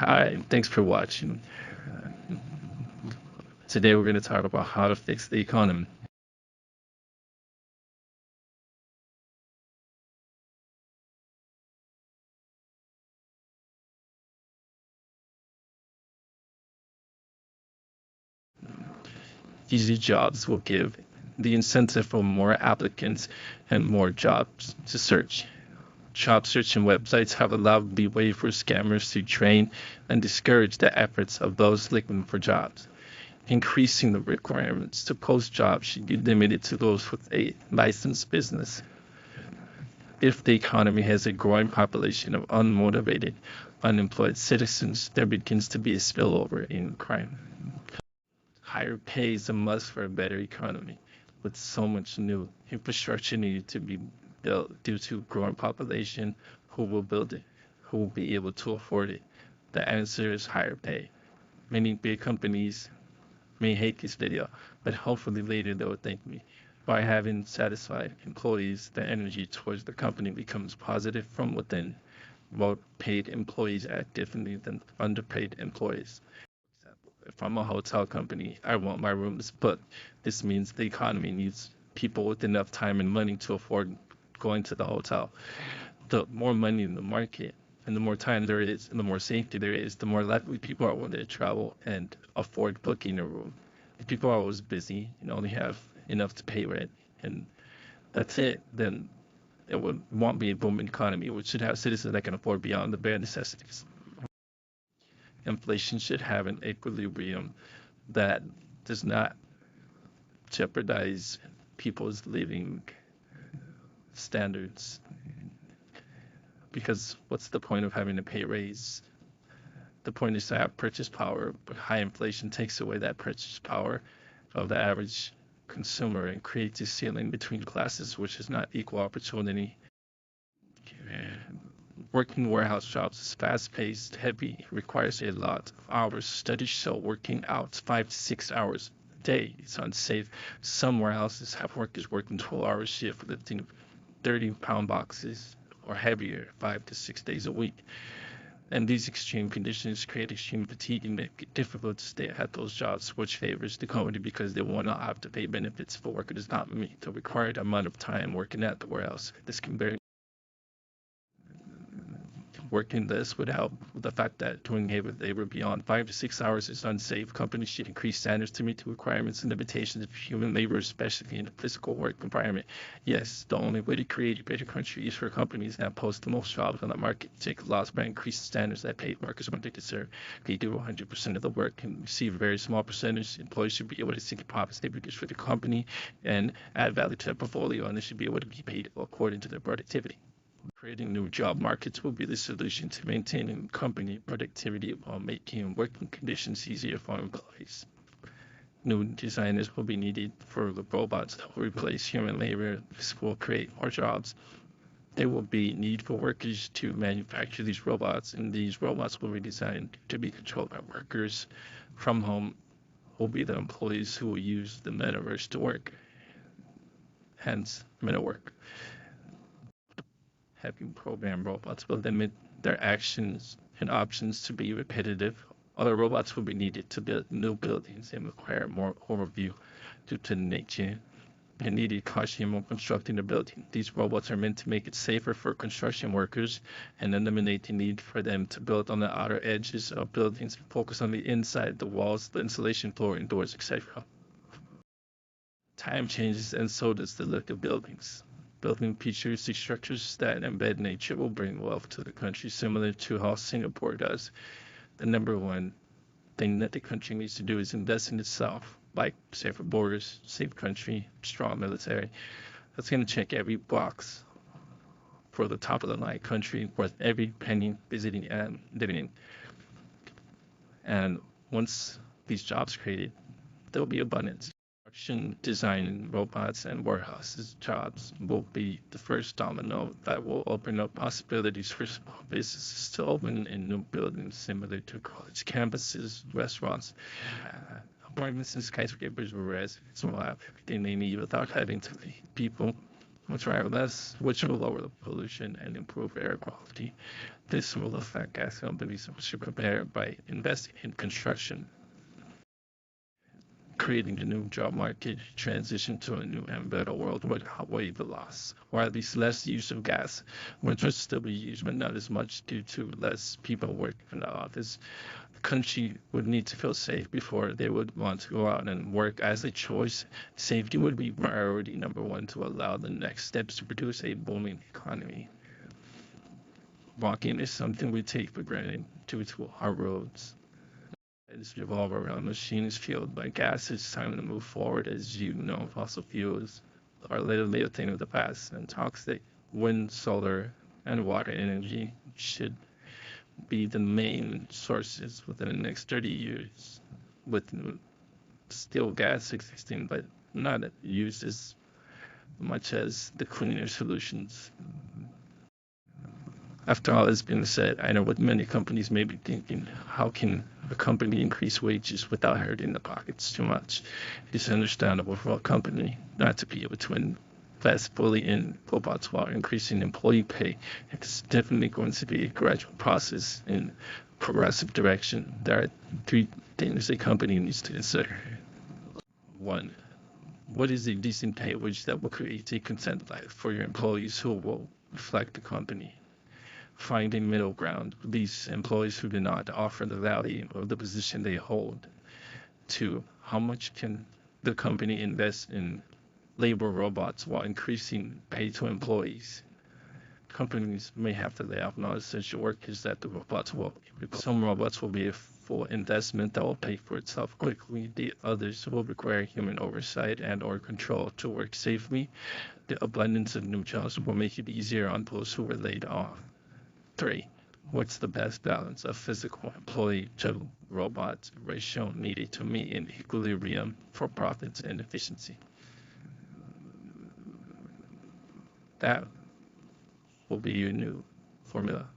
Hi, thanks for watching. Today we're going to talk about how to fix the economy. Easy jobs will give the incentive for more applicants and more jobs to search. Job searching websites have allowed the way for scammers to train and discourage the efforts of those looking for jobs. Increasing the requirements to post jobs should be limited to those with a licensed business. If the economy has a growing population of unmotivated, unemployed citizens, there begins to be a spillover in crime. Higher pay is a must for a better economy. With so much new infrastructure needed to be built due to growing population, who will build it? Who will be able to afford it? The answer is higher pay. Many big companies may hate this video, but hopefully later they will thank me. By having satisfied employees, the energy towards the company becomes positive from within. Well-paid employees act differently than underpaid employees. If I'm a hotel company, I want my rooms booked. This means the economy needs people with enough time and money to afford going to the hotel. The more money in the market and the more time there is and the more safety there is, the more likely people are willing to travel and afford booking a room. If people are always busy and only have enough to pay rent and that's it, then won't be a booming economy, which should have citizens that can afford beyond the bare necessities. Inflation should have an equilibrium that does not jeopardize people's living standards. Because what's the point of having a pay raise? The point is to have purchase power, but high inflation takes away that purchase power of the average consumer and creates a ceiling between classes, which is not equal opportunity. Working warehouse jobs is fast-paced, heavy, requires a lot of hours. Studies show working out 5 to 6 hours a day is unsafe. Some warehouses have workers working 12-hour shift, lifting 30-pound boxes or heavier 5 to 6 days a week. And these extreme conditions create extreme fatigue and make it difficult to stay at those jobs, which favors the company because they will not have to pay benefits if a worker does not meet the required amount of time working at the warehouse. This can vary. Working this would help with the fact that doing labor beyond 5 to 6 hours is unsafe. Companies should increase standards to meet the requirements and limitations of human labor, especially in the physical work environment. Yes, the only way to create a better country is for companies that post the most jobs on the market to take laws by increased standards that pay workers what they deserve. They do 100% of the work and receive a very small percentage. Employees should be able to seek profits they produce for the company and add value to their portfolio, and they should be able to be paid according to their productivity. Creating new job markets will be the solution to maintaining company productivity while making working conditions easier for employees. New designers will be needed for the robots that will replace human labor. This will create more jobs. There will be need for workers to manufacture these robots, and these robots will be designed to be controlled by workers from home. Will be the employees who will use the metaverse to work, hence metawork. Having programmed robots will limit their actions and options to be repetitive. Other robots will be needed to build new buildings and require more overview due to nature and needed caution when constructing the building. These robots are meant to make it safer for construction workers and eliminate the need for them to build on the outer edges of buildings and focus on the inside, the walls, the insulation floor, and doors, etc. Time changes and so does the look of buildings. Building futuristic structures that embed nature will bring wealth to the country, similar to how Singapore does. The number one thing that the country needs to do is invest in itself, like safer borders, safe country, strong military. That's going to check every box for the top of the line country worth every penny visiting and living in. And once these jobs created, there will be abundance. Construction, design, robots, and warehouses jobs will be the first domino that will open up possibilities for small businesses to open in new buildings similar to college campuses, restaurants, apartments, and skyscrapers where residents will have everything they need without having to leave people, which will drive less, which will lower the pollution and improve air quality. This will affect gas companies should prepare by investing in construction, creating a new job market, transition to a new and better world would outweigh the loss, or at least less use of gas, which would still be used, but not as much due to less people working in the office. The country would need to feel safe before they would want to go out and work as a choice. Safety would be priority number one to allow the next steps to produce a booming economy. Walking is something we take for granted due to our roads. As revolve around machines fueled by gas, it's time to move forward. As you know, fossil fuels are literally a thing of the past, and toxic wind, solar, and water energy should be the main sources within the next 30 years, with still gas existing, but not used as much as the cleaner solutions. After all has been said, I know what many companies may be thinking: how can a company increase wages without hurting the pockets too much? It is understandable for a company not to be able to invest fully in robots while increasing employee pay. It's definitely going to be a gradual process in progressive direction. There are three things a company needs to consider. One, what is a decent pay wage that will create a content life for your employees who will reflect the company? Finding middle ground with these employees who do not offer the value of the position they hold. Two, how much can the company invest in labor robots while increasing pay to employees? Companies may have to lay off non-essential workers that the robots will. Some robots will be a full investment that will pay for itself quickly. The others will require human oversight and/or control to work safely. The abundance of new jobs will make it easier on those who were laid off. 3. What's the best balance of physical employee to robot ratio needed to meet an equilibrium for profits and efficiency? That will be your new formula.